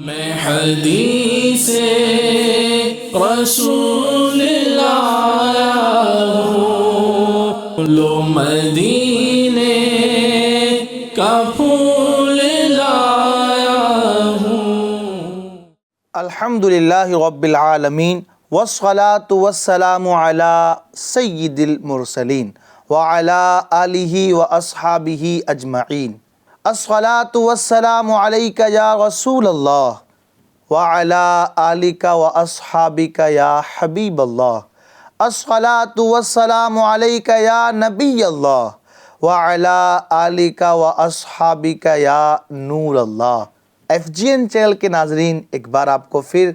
میں حدیث رسول لایا ہوں، لو مدینے کا پھول لایا ہوں۔ الحمدللہ رب العالمین والصلاة والسلام علی سید المرسلین وعلی آلہ واصحابہ اجمعین۔ الصلاة والسلام علیک یا رسول اللہ وعلی آلک واصحابک یا حبیب اللہ۔ الصلاة والسلام علیک یا نبی اللہ وعلی آلک واصحابک یا نور اللہ۔ FGN چینل کے ناظرین، ایک بار آپ کو پھر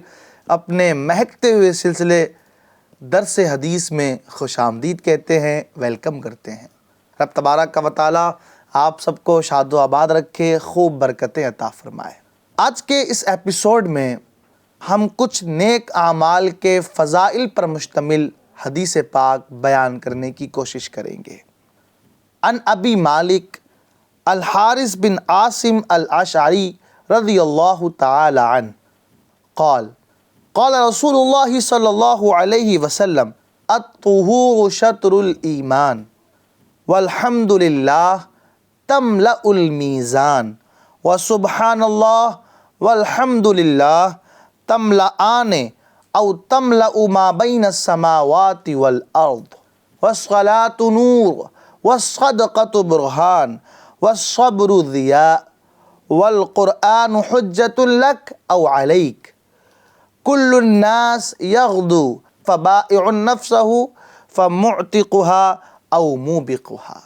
اپنے مہکتے ہوئے سلسلے درس حدیث میں خوش آمدید کہتے ہیں، ویلکم کرتے ہیں۔ رب تبارک و تعالی آپ سب کو شاد و آباد رکھے، خوب برکتیں عطا فرمائے۔ آج کے اس ایپیسوڈ میں ہم کچھ نیک اعمال کے فضائل پر مشتمل حدیث پاک بیان کرنے کی کوشش کریں گے۔ عن ابی مالک الحارث بن عاصم الاشعری رضی اللہ تعالی عنہ قال قال رسول اللہ صلی اللہ علیہ وسلم الطہور شطر الایمان والحمد للہ تملأ المیزان وسبحان اللہ والحمد للہ تملأان او تملأ ما بین السماوات والارض والصلاة نور والصدقة برہان والصبر ضیاء والقرآن حجۃ لک او علیک کل الناس یغدو فبائع نفسہ فمعتقها او موبقها۔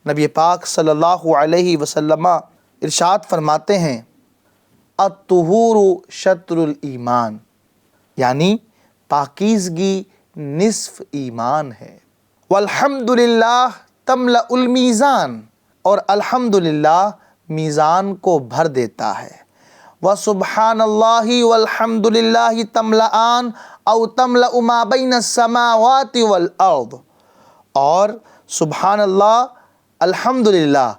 نبی پاک صلی اللہ علیہ وسلم ارشاد فرماتے ہیں الطہور شطر الایمان، یعنی پاکیزگی نصف ایمان ہے۔ والحمدللہ تملأ المیزان، اور الحمدللہ میزان کو بھر دیتا ہے۔ وسبحان اللہ والحمدللہ تملأان او تملأ ما بین السماوات والارض، اور سبحان اللہ الحمدللہ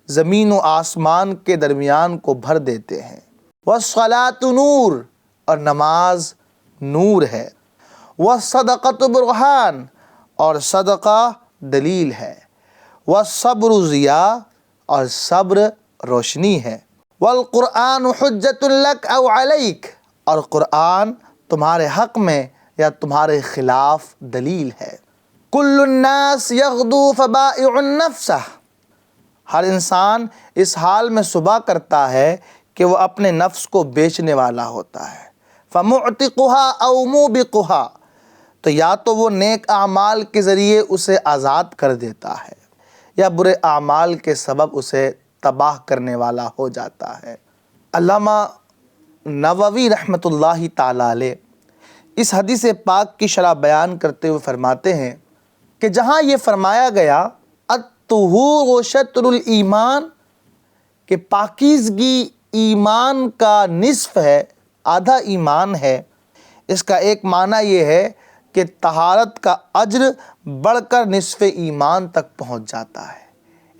زمین و آسمان کے درمیان کو بھر دیتے ہیں۔ والصلاة نور، اور نماز نور ہے۔ والصدقة برہان، اور صدقہ دلیل ہے۔ والصبر ضیاء، اور صبر روشنی ہے۔ والقرآن حجۃ لک او علیک، اور قرآن تمہارے حق میں یا تمہارے خلاف دلیل ہے۔ کل الناس یغدو فبائع نفسہ، ہر انسان اس حال میں صبح کرتا ہے کہ وہ اپنے نفس کو بیچنے والا ہوتا ہے۔ فمعتقها او موبقها، تو یا تو وہ نیک اعمال کے ذریعے اسے آزاد کر دیتا ہے یا برے اعمال کے سبب اسے تباہ کرنے والا ہو جاتا ہے۔ علامہ نووی رحمۃ اللہ تعالی علیہ اس حدیث پاک کی شرح بیان کرتے ہوئے فرماتے ہیں کہ جہاں یہ فرمایا گیا الطہور شطر الایمان، کہ پاکیزگی ایمان کا نصف ہے، آدھا ایمان ہے، اس کا ایک معنی یہ ہے کہ طہارت کا اجر بڑھ کر نصف ایمان تک پہنچ جاتا ہے،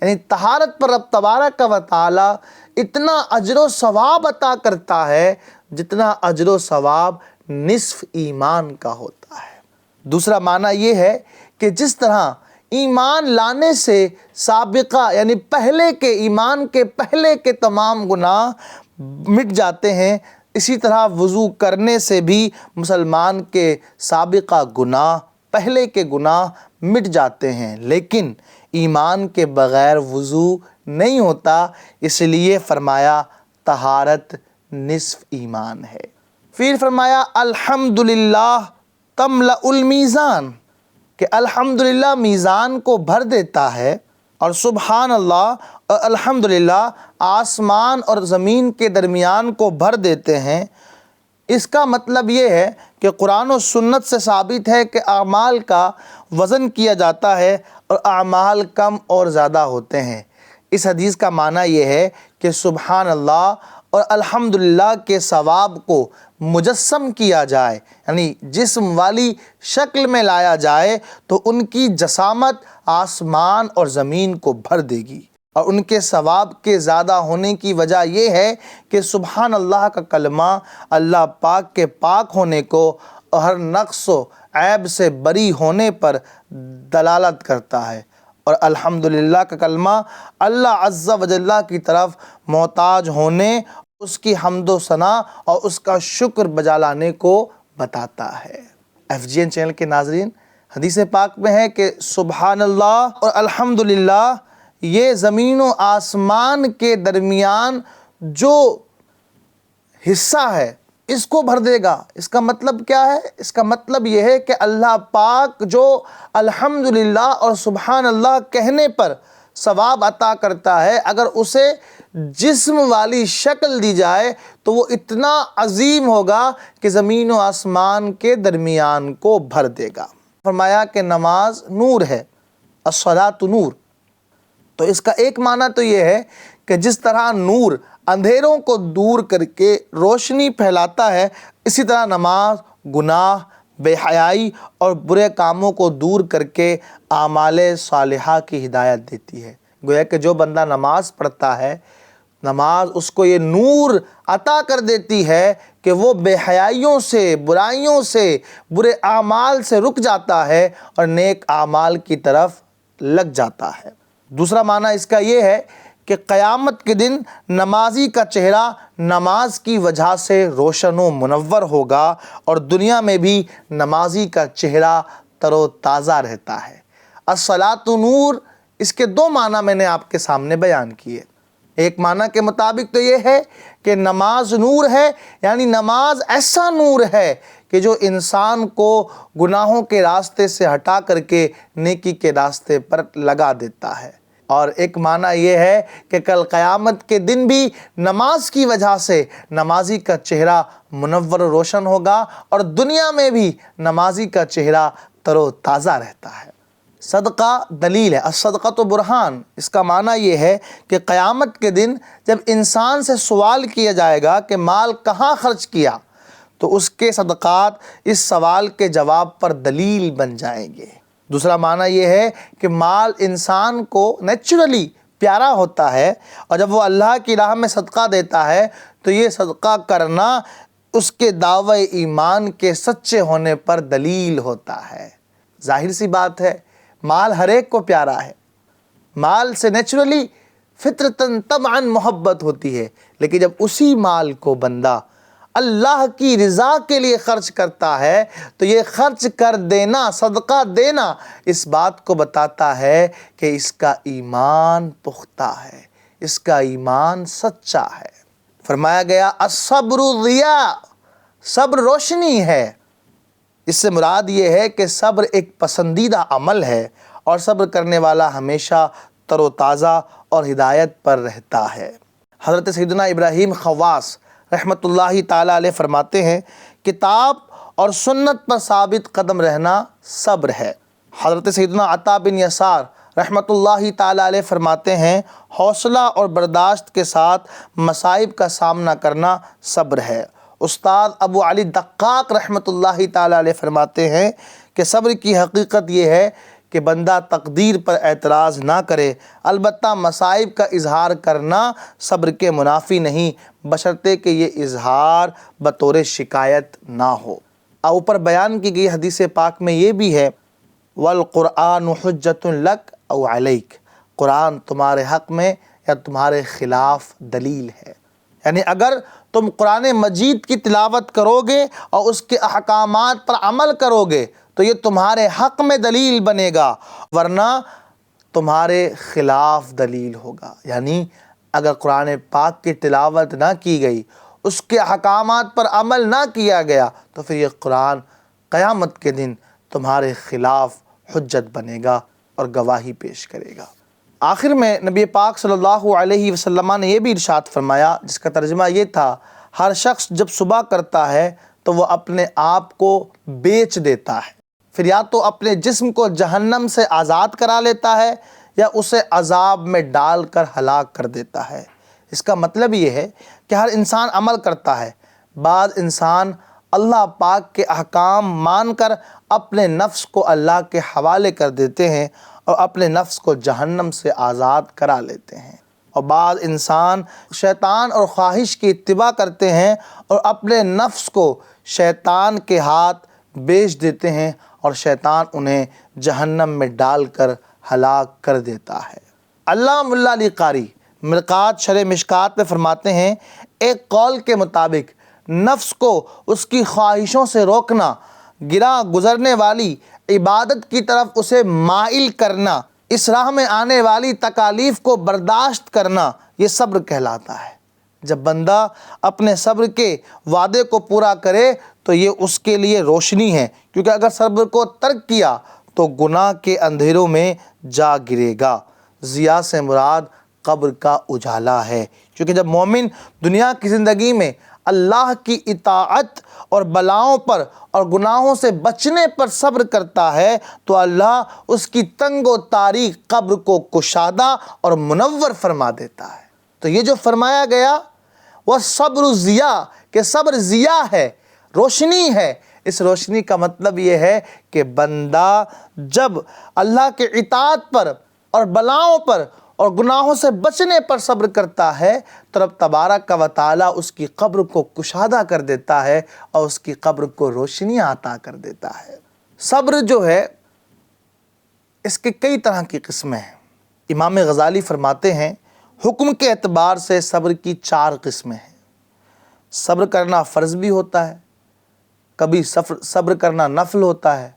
یعنی طہارت پر رب تبارک و تعالی اتنا اجر و ثواب عطا کرتا ہے جتنا اجر و ثواب نصف ایمان کا ہوتا ہے۔ دوسرا معنی یہ ہے کہ جس طرح ایمان لانے سے سابقہ یعنی پہلے کے ایمان کے پہلے کے تمام گناہ مٹ جاتے ہیں، اسی طرح وضو کرنے سے بھی مسلمان کے سابقہ گناہ، پہلے کے گناہ مٹ جاتے ہیں، لیکن ایمان کے بغیر وضو نہیں ہوتا، اس لیے فرمایا طہارت نصف ایمان ہے۔ پھر فرمایا الحمدللہ تملأ المیزان، کہ الحمدللہ میزان کو بھر دیتا ہے، اور سبحان اللہ اور الحمدللہ آسمان اور زمین کے درمیان کو بھر دیتے ہیں۔ اس کا مطلب یہ ہے کہ قرآن و سنت سے ثابت ہے کہ اعمال کا وزن کیا جاتا ہے اور اعمال کم اور زیادہ ہوتے ہیں۔ اس حدیث کا معنی یہ ہے کہ سبحان اللہ اور الحمدللہ کے ثواب کو مجسم کیا جائے، یعنی جسم والی شکل میں لایا جائے تو ان کی جسامت آسمان اور زمین کو بھر دے گی۔ اور ان کے ثواب کے زیادہ ہونے کی وجہ یہ ہے کہ سبحان اللہ کا کلمہ اللہ پاک کے پاک ہونے کو اور ہر نقص و عیب سے بری ہونے پر دلالت کرتا ہے، اور الحمدللہ کا کلمہ اللہ عز و جل کی طرف محتاج ہونے، اس کی حمد و ثنا اور اس کا شکر بجا لانے کو بتاتا ہے۔ FGN چینل کے ناظرین، حدیث پاک میں ہے کہ سبحان اللہ اور الحمدللہ یہ زمین و آسمان کے درمیان جو حصہ ہے اس کو بھر دے گا۔ اس کا مطلب کیا ہے؟ اس کا مطلب یہ ہے کہ اللہ پاک جو الحمدللہ اور سبحان اللہ کہنے پر ثواب عطا کرتا ہے، اگر اسے جسم والی شکل دی جائے تو وہ اتنا عظیم ہوگا کہ زمین و آسمان کے درمیان کو بھر دے گا۔ فرمایا کہ نماز نور ہے، الصلاۃ نور۔ تو اس کا ایک معنی تو یہ ہے کہ جس طرح نور اندھیروں کو دور کر کے روشنی پھیلاتا ہے، اسی طرح نماز گناہ، بے حیائی اور برے کاموں کو دور کر کے اعمال صالحہ کی ہدایت دیتی ہے۔ گویا کہ جو بندہ نماز پڑھتا ہے، نماز اس کو یہ نور عطا کر دیتی ہے کہ وہ بے حیائیوں سے، برائیوں سے، برے اعمال سے رک جاتا ہے اور نیک اعمال کی طرف لگ جاتا ہے۔ دوسرا معنی اس کا یہ ہے کہ قیامت کے دن نمازی کا چہرہ نماز کی وجہ سے روشن و منور ہوگا، اور دنیا میں بھی نمازی کا چہرہ تر و تازہ رہتا ہے۔ الصلاۃ نور، اس کے دو معنی میں نے آپ کے سامنے بیان کیے۔ ایک معنی کے مطابق تو یہ ہے کہ نماز نور ہے، یعنی نماز ایسا نور ہے کہ جو انسان کو گناہوں کے راستے سے ہٹا کر کے نیکی کے راستے پر لگا دیتا ہے۔ اور ایک معنی یہ ہے کہ کل قیامت کے دن بھی نماز کی وجہ سے نمازی کا چہرہ منور و روشن ہوگا، اور دنیا میں بھی نمازی کا چہرہ تر و تازہ رہتا ہے۔ صدقہ دلیل ہے، الصدقۃ برہان۔ اس کا معنی یہ ہے کہ قیامت کے دن جب انسان سے سوال کیا جائے گا کہ مال کہاں خرچ کیا، تو اس کے صدقات اس سوال کے جواب پر دلیل بن جائیں گے۔ دوسرا معنی یہ ہے کہ مال انسان کو نیچرلی پیارا ہوتا ہے، اور جب وہ اللہ کی راہ میں صدقہ دیتا ہے تو یہ صدقہ کرنا اس کے دعوی ایمان کے سچے ہونے پر دلیل ہوتا ہے۔ ظاہر سی بات ہے، مال ہر ایک کو پیارا ہے، مال سے نیچرلی فطرتاً طبعاً محبت ہوتی ہے، لیکن جب اسی مال کو بندہ اللہ کی رضا کے لیے خرچ کرتا ہے تو یہ خرچ کر دینا، صدقہ دینا، اس بات کو بتاتا ہے کہ اس کا ایمان پختہ ہے، اس کا ایمان سچا ہے۔ فرمایا گیا الصبر ضیاء، صبر روشنی ہے۔ اس سے مراد یہ ہے کہ صبر ایک پسندیدہ عمل ہے، اور صبر کرنے والا ہمیشہ تر و تازہ اور ہدایت پر رہتا ہے۔ حضرت سیدنا ابراہیم خواص رحمۃ اللہ تعالیٰ علیہ فرماتے ہیں، کتاب اور سنت پر ثابت قدم رہنا صبر ہے۔ حضرت سیدنا عطا بن یسار رحمۃ اللہ تعالیٰ علیہ فرماتے ہیں، حوصلہ اور برداشت کے ساتھ مصائب کا سامنا کرنا صبر ہے۔ استاد ابو علی دقاق رحمۃ اللہ تعالیٰ علیہ فرماتے ہیں کہ صبر کی حقیقت یہ ہے کہ بندہ تقدیر پر اعتراض نہ کرے، البتہ مصائب کا اظہار کرنا صبر کے منافی نہیں، بشرطے کہ یہ اظہار بطور شکایت نہ ہو۔ اوپر بیان کی گئی حدیث پاک میں یہ بھی ہے، وَالْقُرْآنُ حُجَّةٌ لَكَ أَوْ عَلَيْكَ، قرآن تمہارے حق میں یا تمہارے خلاف دلیل ہے۔ یعنی اگر تم قرآن مجید کی تلاوت کرو گے اور اس کے احکامات پر عمل کرو گے تو یہ تمہارے حق میں دلیل بنے گا، ورنہ تمہارے خلاف دلیل ہوگا۔ یعنی اگر قرآن پاک کی تلاوت نہ کی گئی، اس کے احکامات پر عمل نہ کیا گیا، تو پھر یہ قرآن قیامت کے دن تمہارے خلاف حجت بنے گا اور گواہی پیش کرے گا۔ آخر میں نبی پاک صلی اللہ علیہ وسلم نے یہ بھی ارشاد فرمایا، جس کا ترجمہ یہ تھا، ہر شخص جب صبح کرتا ہے تو وہ اپنے آپ کو بیچ دیتا ہے، پھر یا تو اپنے جسم کو جہنم سے آزاد کرا لیتا ہے یا اسے عذاب میں ڈال کر ہلاک کر دیتا ہے۔ اس کا مطلب یہ ہے کہ ہر انسان عمل کرتا ہے، بعض انسان اللہ پاک کے احکام مان کر اپنے نفس کو اللہ کے حوالے کر دیتے ہیں، اور اپنے نفس کو جہنم سے آزاد کرا لیتے ہیں۔ اور بعض انسان شیطان اور خواہش کی اتباع کرتے ہیں اور اپنے نفس کو شیطان کے ہاتھ بیچ دیتے ہیں اور شیطان انہیں جہنم میں ڈال کر ہلاک کر دیتا ہے۔ علامہ ملا علی قاری مرقات شرح مشکات میں فرماتے ہیں، ایک قول کے مطابق نفس کو اس کی خواہشوں سے روکنا، گراں گزرنے والی عبادت کی طرف اسے مائل کرنا، اس راہ میں آنے والی تکالیف کو برداشت کرنا، یہ صبر کہلاتا ہے۔ جب بندہ اپنے صبر کے وعدے کو پورا کرے تو یہ اس کے لیے روشنی ہے، کیونکہ اگر صبر کو ترک کیا تو گناہ کے اندھیروں میں جا گرے گا۔ ضیاء سے مراد قبر کا اجالا ہے، کیونکہ جب مومن دنیا کی زندگی میں اللہ کی اطاعت اور بلاؤں پر اور گناہوں سے بچنے پر صبر کرتا ہے تو اللہ اس کی تنگ و تاریک قبر کو کشادہ اور منور فرما دیتا ہے۔ تو یہ جو فرمایا گیا وہ صبر ضیاء، کہ صبر ضیاء ہے، روشنی ہے۔ اس روشنی کا مطلب یہ ہے کہ بندہ جب اللہ کے اطاعت پر اور بلاؤں پر اور گناہوں سے بچنے پر صبر کرتا ہے تو رب تبارک و تعالی اس کی قبر کو کشادہ کر دیتا ہے اور اس کی قبر کو روشنی عطا کر دیتا ہے۔ صبر جو ہے اس کے کئی طرح کی قسمیں ہیں۔ امام غزالی فرماتے ہیں، حکم کے اعتبار سے صبر کی 4 قسمیں ہیں۔ صبر کرنا فرض بھی ہوتا ہے، کبھی صبر کرنا نفل ہوتا ہے،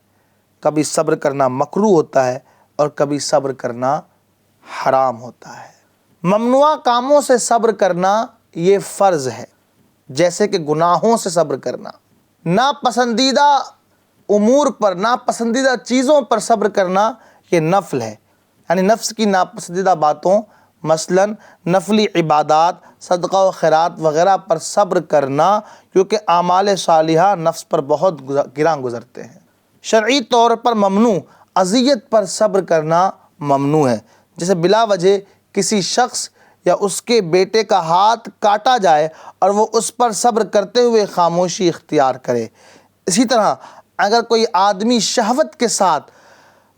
کبھی صبر کرنا مکروہ ہوتا ہے اور کبھی صبر کرنا حرام ہوتا ہے۔ ممنوع کاموں سے صبر کرنا یہ فرض ہے، جیسے کہ گناہوں سے صبر کرنا۔ ناپسندیدہ امور پر، ناپسندیدہ چیزوں پر صبر کرنا یہ نفل ہے، یعنی نفس کی ناپسندیدہ باتوں، مثلا نفلی عبادات، صدقہ و خیرات وغیرہ پر صبر کرنا، کیونکہ اعمال صالحہ نفس پر بہت گراں گزرتے ہیں۔ شرعی طور پر ممنوع اذیت پر صبر کرنا ممنوع ہے، جیسے بلا وجہ کسی شخص یا اس کے بیٹے کا ہاتھ کاٹا جائے اور وہ اس پر صبر کرتے ہوئے خاموشی اختیار کرے۔ اسی طرح اگر کوئی آدمی شہوت کے ساتھ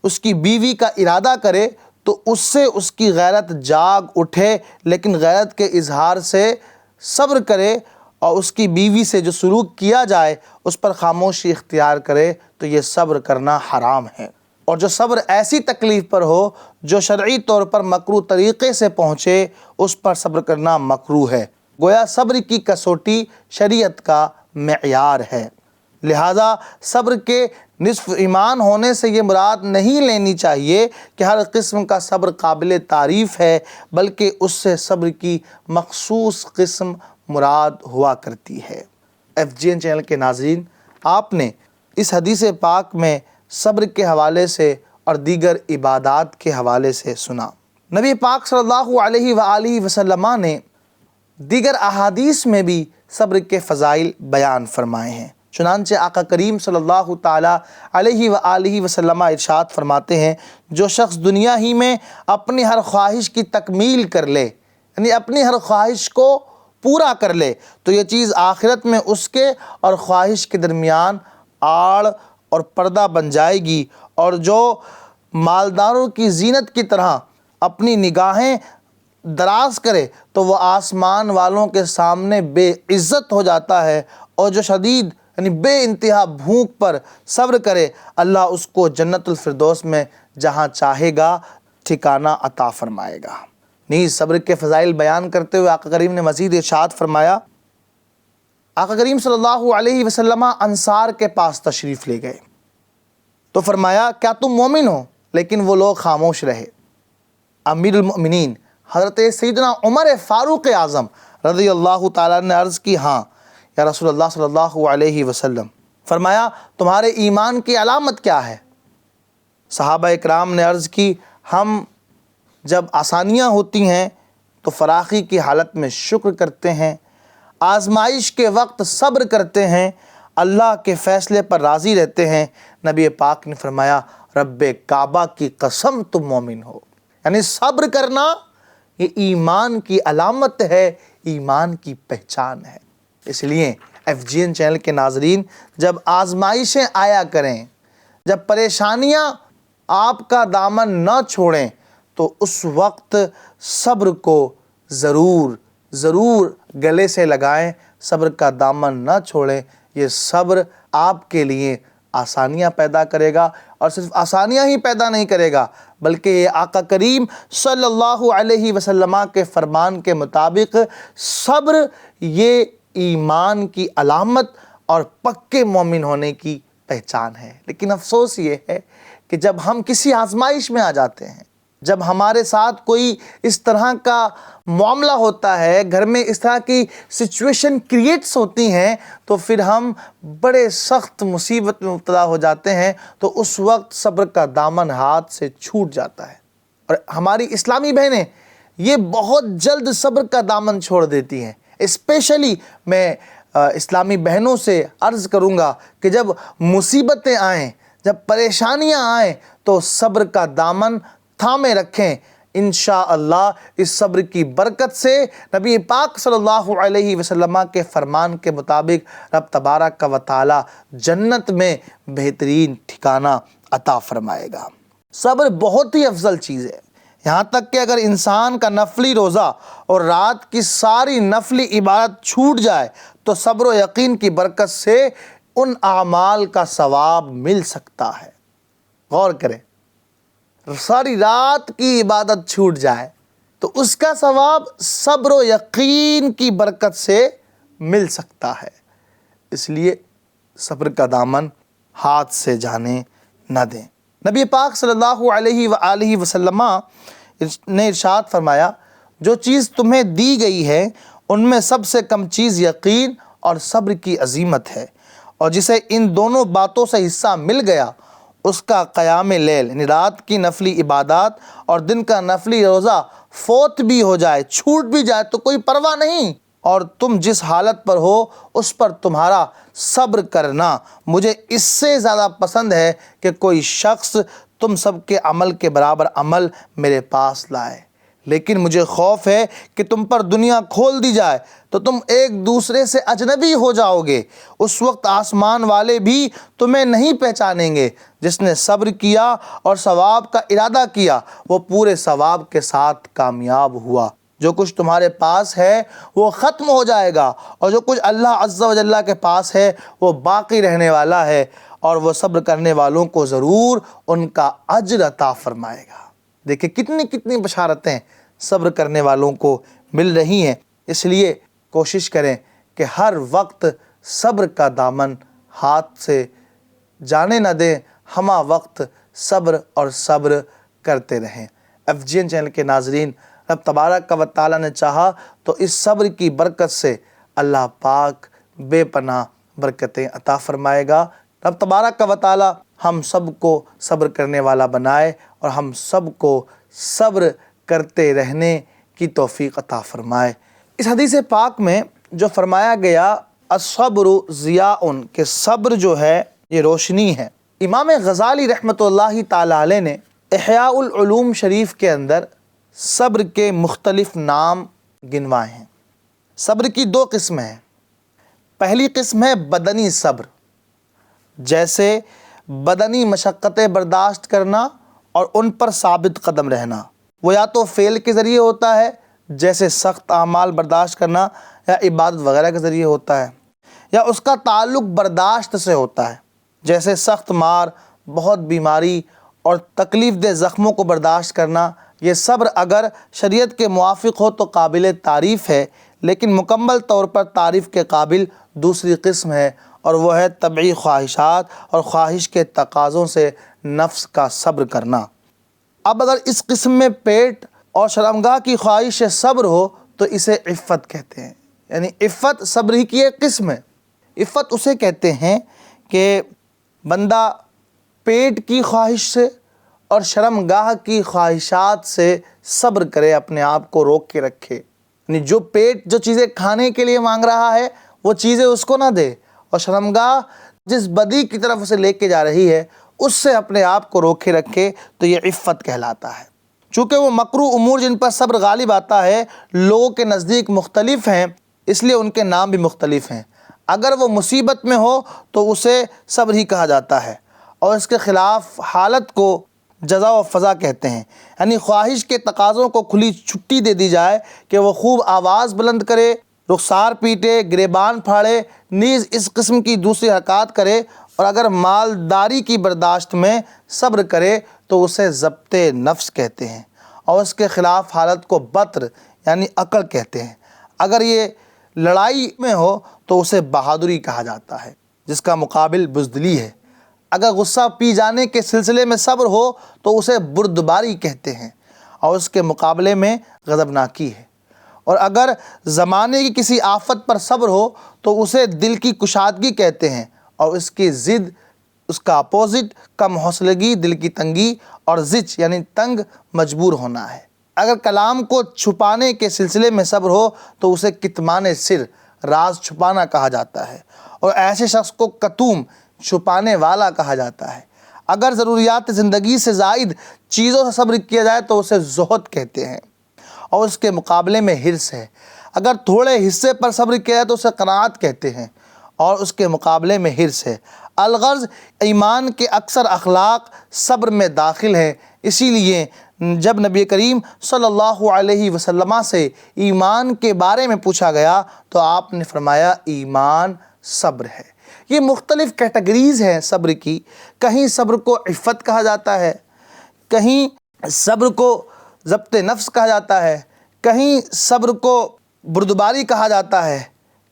اس کی بیوی کا ارادہ کرے تو اس سے اس کی غیرت جاگ اٹھے، لیکن غیرت کے اظہار سے صبر کرے اور اس کی بیوی سے جو سلوک کیا جائے اس پر خاموشی اختیار کرے تو یہ صبر کرنا حرام ہے۔ اور جو صبر ایسی تکلیف پر ہو جو شرعی طور پر مکروہ طریقے سے پہنچے، اس پر صبر کرنا مکروہ ہے۔ گویا صبر کی کسوٹی شریعت کا معیار ہے، لہذا صبر کے نصف ایمان ہونے سے یہ مراد نہیں لینی چاہیے کہ ہر قسم کا صبر قابل تعریف ہے، بلکہ اس سے صبر کی مخصوص قسم مراد ہوا کرتی ہے۔ FGN چینل کے ناظرین، آپ نے اس حدیث پاک میں صبر کے حوالے سے اور دیگر عبادات کے حوالے سے سنا۔ نبی پاک صلی اللہ علیہ وآلہ وسلم نے دیگر احادیث میں بھی صبر کے فضائل بیان فرمائے ہیں۔ چنانچہ آقا کریم صلی اللہ تعالیٰ علیہ وآلہ وسلم ارشاد فرماتے ہیں، جو شخص دنیا ہی میں اپنی ہر خواہش کی تکمیل کر لے، یعنی اپنی ہر خواہش کو پورا کر لے، تو یہ چیز آخرت میں اس کے اور خواہش کے درمیان آڑ اور پردہ بن جائے گی، اور جو مالداروں کی زینت کی طرح اپنی نگاہیں دراز کرے تو وہ آسمان والوں کے سامنے بے عزت ہو جاتا ہے، اور جو شدید یعنی بے انتہا بھوک پر صبر کرے، اللہ اس کو جنت الفردوس میں جہاں چاہے گا ٹھکانہ عطا فرمائے گا۔ نیز صبر کے فضائل بیان کرتے ہوئے آقا کریم نے مزید ارشاد فرمایا، آقا کریم صلی اللہ علیہ وسلم انصار کے پاس تشریف لے گئے تو فرمایا، کیا تم مومن ہو؟ لیکن وہ لوگ خاموش رہے۔ امیر المؤمنین حضرت سیدنا عمر فاروق اعظم رضی اللہ تعالیٰ نے عرض کی، ہاں یا رسول اللہ صلی اللہ علیہ وسلم۔ فرمایا، تمہارے ایمان کی علامت کیا ہے؟ صحابہ اکرام نے عرض کی، ہم جب آسانیاں ہوتی ہیں تو فراخی کی حالت میں شکر کرتے ہیں، آزمائش کے وقت صبر کرتے ہیں، اللہ کے فیصلے پر راضی رہتے ہیں۔ نبی پاک نے فرمایا، رب کعبہ کی قسم تم مومن ہو۔ یعنی صبر کرنا یہ ایمان کی علامت ہے، ایمان کی پہچان ہے۔ اس لیے FGN چینل کے ناظرین، جب آزمائشیں آیا کریں، جب پریشانیاں آپ کا دامن نہ چھوڑیں تو اس وقت صبر کو ضرور گلے سے لگائیں، صبر کا دامن نہ چھوڑیں۔ یہ صبر آپ کے لیے آسانیاں پیدا کرے گا، اور صرف آسانیاں ہی پیدا نہیں کرے گا بلکہ یہ آقا کریم صلی اللہ علیہ وسلم کے فرمان کے مطابق صبر یہ ایمان کی علامت اور پکے مومن ہونے کی پہچان ہے۔ لیکن افسوس یہ ہے کہ جب ہم کسی آزمائش میں آ جاتے ہیں، جب ہمارے ساتھ کوئی اس طرح کا معاملہ ہوتا ہے، گھر میں اس طرح کی سچویشن کریٹس ہوتی ہیں، تو پھر ہم بڑے سخت مصیبت میں مبتلا ہو جاتے ہیں، تو اس وقت صبر کا دامن ہاتھ سے چھوٹ جاتا ہے۔ اور ہماری اسلامی بہنیں یہ بہت جلد صبر کا دامن چھوڑ دیتی ہیں۔ اسپیشلی میں اسلامی بہنوں سے عرض کروں گا کہ جب مصیبتیں آئیں، جب پریشانیاں آئیں، تو صبر کا دامن تھامے رکھیں۔ انشاءاللہ اس صبر کی برکت سے نبی پاک صلی اللہ علیہ وسلم کے فرمان کے مطابق رب تبارک و تعالی جنت میں بہترین ٹھکانہ عطا فرمائے گا۔ صبر بہت ہی افضل چیز ہے، یہاں تک کہ اگر انسان کا نفلی روزہ اور رات کی ساری نفلی عبادت چھوٹ جائے تو صبر و یقین کی برکت سے ان اعمال کا ثواب مل سکتا ہے۔ غور کریں، ساری رات کی عبادت چھوٹ جائے تو اس کا ثواب صبر و یقین کی برکت سے مل سکتا ہے۔ اس لیے صبر کا دامن ہاتھ سے جانے نہ دیں۔ نبی پاک صلی اللہ علیہ وآلہ وسلم نے ارشاد فرمایا، جو چیز تمہیں دی گئی ہے ان میں سب سے کم چیز یقین اور صبر کی عظیمت ہے، اور جسے ان دونوں باتوں سے حصہ مل گیا اس کا قیام لیل یعنی رات کی نفلی عبادات اور دن کا نفلی روزہ فوت بھی ہو جائے، چھوٹ بھی جائے تو کوئی پرواہ نہیں، اور تم جس حالت پر ہو اس پر تمہارا صبر کرنا مجھے اس سے زیادہ پسند ہے کہ کوئی شخص تم سب کے عمل کے برابر عمل میرے پاس لائے۔ لیکن مجھے خوف ہے کہ تم پر دنیا کھول دی جائے تو تم ایک دوسرے سے اجنبی ہو جاؤ گے، اس وقت آسمان والے بھی تمہیں نہیں پہچانیں گے۔ جس نے صبر کیا اور ثواب کا ارادہ کیا وہ پورے ثواب کے ساتھ کامیاب ہوا۔ جو کچھ تمہارے پاس ہے وہ ختم ہو جائے گا، اور جو کچھ اللہ عز و جل کے پاس ہے وہ باقی رہنے والا ہے، اور وہ صبر کرنے والوں کو ضرور ان کا اجر عطا فرمائے گا۔ دیکھیں کتنی بشارتیں صبر کرنے والوں کو مل رہی ہیں۔ اس لیے کوشش کریں کہ ہر وقت صبر کا دامن ہاتھ سے جانے نہ دیں، ہمہ وقت صبر اور صبر کرتے رہیں۔ FGN چینل کے ناظرین، رب تبارک و تعالی نے چاہا تو اس صبر کی برکت سے اللہ پاک بے پناہ برکتیں عطا فرمائے گا۔ رب تبارک و تعالی ہم سب کو صبر کرنے والا بنائے اور ہم سب کو صبر کرتے رہنے کی توفیق عطا فرمائے۔ اس حدیث پاک میں جو فرمایا گیا الصبر ضیاء کہ صبر جو ہے یہ روشنی ہے، امام غزالی رحمۃ اللہ تعالی علیہ نے احیاء العلوم شریف کے اندر صبر کے مختلف نام گنوائے ہیں۔ صبر کی دو قسمیں ہیں۔ پہلی قسم ہے بدنی صبر، جیسے بدنی مشقتیں برداشت کرنا اور ان پر ثابت قدم رہنا۔ وہ یا تو فعل کے ذریعے ہوتا ہے جیسے سخت اعمال برداشت کرنا، یا عبادت وغیرہ کے ذریعے ہوتا ہے، یا اس کا تعلق برداشت سے ہوتا ہے جیسے سخت مار، بہت بیماری اور تکلیف دہ زخموں کو برداشت کرنا۔ یہ صبر اگر شریعت کے موافق ہو تو قابل تعریف ہے، لیکن مکمل طور پر تعریف کے قابل دوسری قسم ہے، اور وہ ہے طبعی خواہشات اور خواہش کے تقاضوں سے نفس کا صبر کرنا۔ اب اگر اس قسم میں پیٹ اور شرمگاہ کی خواہش سے صبر ہو تو اسے عفت کہتے ہیں، یعنی عفت صبر ہی کی ایک قسم ہے۔ عفت اسے کہتے ہیں کہ بندہ پیٹ کی خواہش سے اور شرمگاہ کی خواہشات سے صبر کرے، اپنے آپ کو روک کے رکھے، یعنی جو پیٹ جو چیزیں کھانے کے لیے مانگ رہا ہے وہ چیزیں اس کو نہ دے، اور شرمگاہ جس بدی کی طرف اسے لے کے جا رہی ہے اس سے اپنے آپ کو روکے رکھے، تو یہ عفت کہلاتا ہے۔ چونکہ وہ مکروہ امور جن پر صبر غالب آتا ہے لوگوں کے نزدیک مختلف ہیں، اس لیے ان کے نام بھی مختلف ہیں۔ اگر وہ مصیبت میں ہو تو اسے صبر ہی کہا جاتا ہے، اور اس کے خلاف حالت کو جزا و فضا کہتے ہیں، یعنی خواہش کے تقاضوں کو کھلی چھٹی دے دی جائے کہ وہ خوب آواز بلند کرے، رخسار پیٹے، گریبان پھاڑے، نیز اس قسم کی دوسری حرکات کرے، اور اگر مالداری کی برداشت میں صبر کرے تو اسے ضبط نفس کہتے ہیں، اور اس کے خلاف حالت کو بطر یعنی عقل کہتے ہیں۔ اگر یہ لڑائی میں ہو تو اسے بہادری کہا جاتا ہے، جس کا مقابل بزدلی ہے۔ اگر غصہ پی جانے کے سلسلے میں صبر ہو تو اسے بردباری کہتے ہیں، اور اس کے مقابلے میں غضبناکی ہے۔ اور اگر زمانے کی کسی آفت پر صبر ہو تو اسے دل کی کشادگی کہتے ہیں، اور اس کی ضد، اس کا اپوزٹ کم حوصلگی، دل کی تنگی اور زچ یعنی تنگ مجبور ہونا ہے۔ اگر کلام کو چھپانے کے سلسلے میں صبر ہو تو اسے کتمان سر، راز چھپانا کہا جاتا ہے، اور ایسے شخص کو کتوم، چھپانے والا کہا جاتا ہے۔ اگر ضروریات زندگی سے زائد چیزوں سے صبر کیا جائے تو اسے زہد کہتے ہیں، اور اس کے مقابلے میں حرص ہے۔ اگر تھوڑے حصے پر صبر کیا جائے تو اسے قناعت کہتے ہیں، اور اس کے مقابلے میں حرص ہے۔ الغرض ایمان کے اکثر اخلاق صبر میں داخل ہیں۔ اسی لیے جب نبی کریم صلی اللہ علیہ وسلم سے ایمان کے بارے میں پوچھا گیا تو آپ نے فرمایا ایمان صبر ہے۔ یہ مختلف کیٹیگریز ہیں صبر کی۔ کہیں صبر کو عفت کہا جاتا ہے، کہیں صبر کو ضبط نفس کہا جاتا ہے، کہیں صبر کو بردباری کہا جاتا ہے،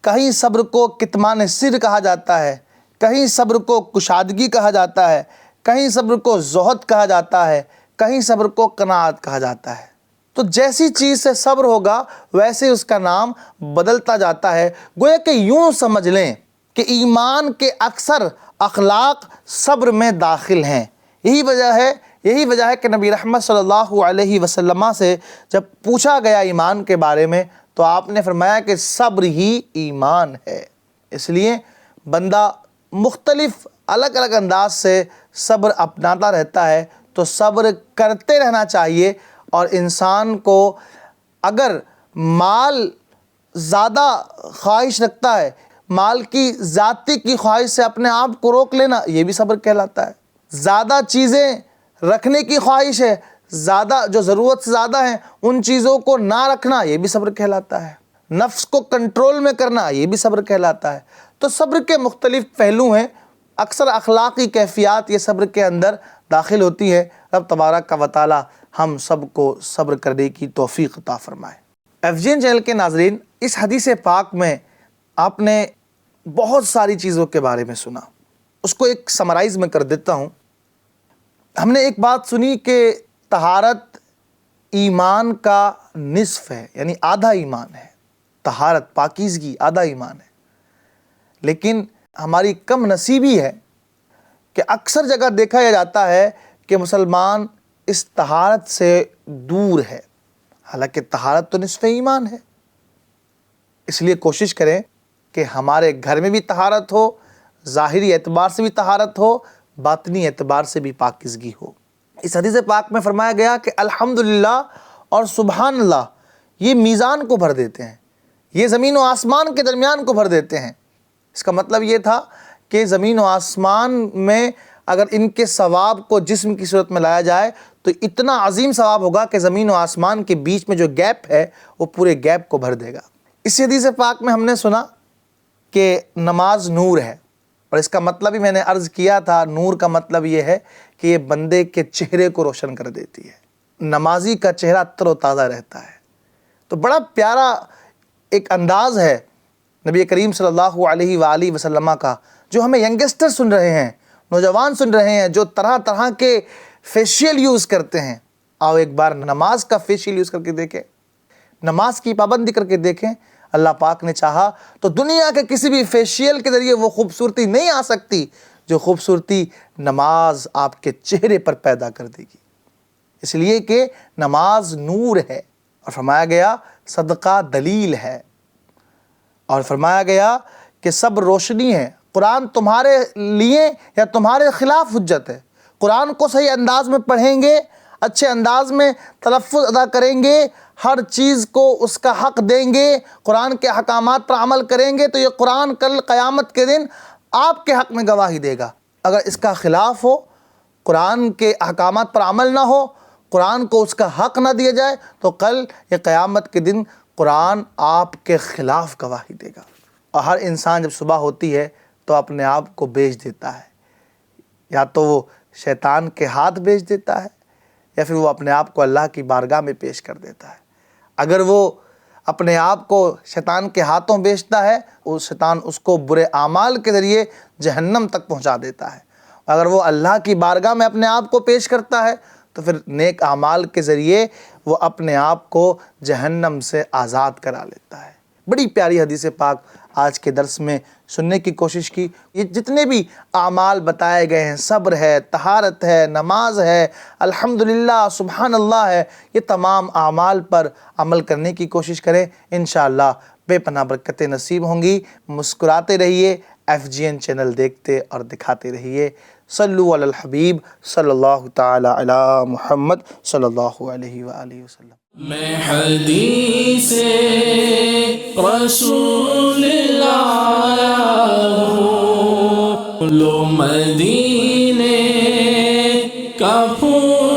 کہیں صبر کو کتمان سر کہا جاتا ہے، کہیں صبر کو کشادگی کہا جاتا ہے، کہیں صبر کو زہد کہا جاتا ہے، کہیں صبر کو قناعت کہا جاتا ہے۔ تو جیسی چیز سے صبر ہوگا ویسے اس کا نام بدلتا جاتا ہے۔ گویا کہ یوں سمجھ لیں کہ ایمان کے اکثر اخلاق صبر میں داخل ہیں۔ یہی وجہ ہے کہ نبی رحمت صلی اللہ علیہ وسلم سے جب پوچھا گیا ایمان کے بارے میں تو آپ نے فرمایا کہ صبر ہی ایمان ہے۔ اس لیے بندہ مختلف الگ الگ انداز سے صبر اپناتا رہتا ہے، تو صبر کرتے رہنا چاہیے۔ اور انسان کو اگر مال زیادہ خواہش رکھتا ہے، مال کی ذاتی کی خواہش سے اپنے آپ کو روک لینا، یہ بھی صبر کہلاتا ہے۔ زیادہ چیزیں رکھنے کی خواہش ہے، زیادہ جو ضرورت سے زیادہ ہیں ان چیزوں کو نہ رکھنا، یہ بھی صبر کہلاتا ہے۔ نفس کو کنٹرول میں کرنا، یہ بھی صبر کہلاتا ہے۔ تو صبر کے مختلف پہلو ہیں، اکثر اخلاقی کیفیات یہ صبر کے اندر داخل ہوتی ہے۔ رب تبارک و تعالی ہم سب کو صبر کرنے کی توفیق عطا فرمائے۔ FGN چینل کے ناظرین، اس حدیث پاک میں آپ نے بہت ساری چیزوں کے بارے میں سنا، اس کو ایک سمرائز میں کر دیتا ہوں۔ ہم نے ایک بات سنی کہ طہارت ایمان کا نصف ہے، یعنی آدھا ایمان ہے۔ طہارت، پاکیزگی آدھا ایمان ہے۔ لیکن ہماری کم نصیبی ہے کہ اکثر جگہ دیکھا جاتا ہے کہ مسلمان اس طہارت سے دور ہے، حالانکہ طہارت تو نصف ایمان ہے۔ اس لیے کوشش کریں کہ ہمارے گھر میں بھی طہارت ہو، ظاہری اعتبار سے بھی طہارت ہو، باطنی اعتبار سے بھی پاکیزگی ہو۔ اس حدیث پاک میں فرمایا گیا کہ الحمدللہ اور سبحان اللہ یہ میزان کو بھر دیتے ہیں، یہ زمین و آسمان کے درمیان کو بھر دیتے ہیں۔ اس کا مطلب یہ تھا کہ زمین و آسمان میں اگر ان کے ثواب کو جسم کی صورت میں لایا جائے تو اتنا عظیم ثواب ہوگا کہ زمین و آسمان کے بیچ میں جو گیپ ہے وہ پورے گیپ کو بھر دے گا۔ اس حدیث پاک میں ہم نے سنا کہ نماز نور ہے، اور اس کا مطلب ہی میں نے عرض کیا تھا، نور کا مطلب یہ ہے کہ یہ بندے کے چہرے کو روشن کر دیتی ہے۔ نمازی کا چہرہ تر و تازہ رہتا ہے۔ تو بڑا پیارا ایک انداز ہے نبی کریم صلی اللہ علیہ وآلہ وسلم کا، جو ہمیں ینگسٹر سن رہے ہیں، نوجوان سن رہے ہیں، جو طرح طرح کے فیشیل یوز کرتے ہیں۔ آؤ ایک بار نماز کا فیشیل یوز کر کے دیکھیں، نماز کی پابندی کر کے دیکھیں۔ اللہ پاک نے چاہا تو دنیا کے کسی بھی فیشیل کے ذریعے وہ خوبصورتی نہیں آ سکتی جو خوبصورتی نماز آپ کے چہرے پر پیدا کر دے گی، اس لیے کہ نماز نور ہے، اور فرمایا گیا صدقہ دلیل ہے، اور فرمایا گیا کہ سب روشنی ہے۔ قرآن تمہارے لیے یا تمہارے خلاف حجت ہے۔ قرآن کو صحیح انداز میں پڑھیں گے، اچھے انداز میں تلفظ ادا کریں گے، ہر چیز کو اس کا حق دیں گے، قرآن کے احکامات پر عمل کریں گے، تو یہ قرآن کل قیامت کے دن آپ کے حق میں گواہی دے گا۔ اگر اس کا خلاف ہو قرآن کے احکامات پر عمل نہ ہو، قرآن کو اس کا حق نہ دیا جائے، تو کل یا قیامت کے دن قرآن آپ کے خلاف گواہی دے گا۔ اور ہر انسان جب صبح ہوتی ہے تو اپنے آپ کو بیچ دیتا ہے، یا تو وہ شیطان کے ہاتھ بیچ دیتا ہے یا پھر وہ اپنے آپ کو اللہ کی بارگاہ میں پیش کر دیتا ہے۔ اگر وہ اپنے آپ کو شیطان کے ہاتھوں بیچتا ہے، وہ شیطان اس کو برے اعمال کے ذریعے جہنم تک پہنچا دیتا ہے۔ اگر وہ اللہ کی بارگاہ میں اپنے آپ کو پیش کرتا ہے تو پھر نیک اعمال کے ذریعے وہ اپنے آپ کو جہنم سے آزاد کرا لیتا ہے۔ بڑی پیاری حدیث پاک آج کے درس میں سننے کی کوشش کی۔ یہ جتنے بھی اعمال بتائے گئے ہیں، صبر ہے، طہارت ہے، نماز ہے، الحمدللہ، سبحان اللہ ہے، یہ تمام اعمال پر عمل کرنے کی کوشش کریں، انشاءاللہ بے پناہ برکتیں نصیب ہوں گی۔ مسکراتے رہیے، FGN چینل دیکھتے اور دکھاتے رہیے۔ صلو علی الحبیب صلی اللہ تعالی علی محمد صلی اللہ علیہ وآلہ وسلم۔ میں حدیث رسول لایا ہوں، لو مدینے کا پھول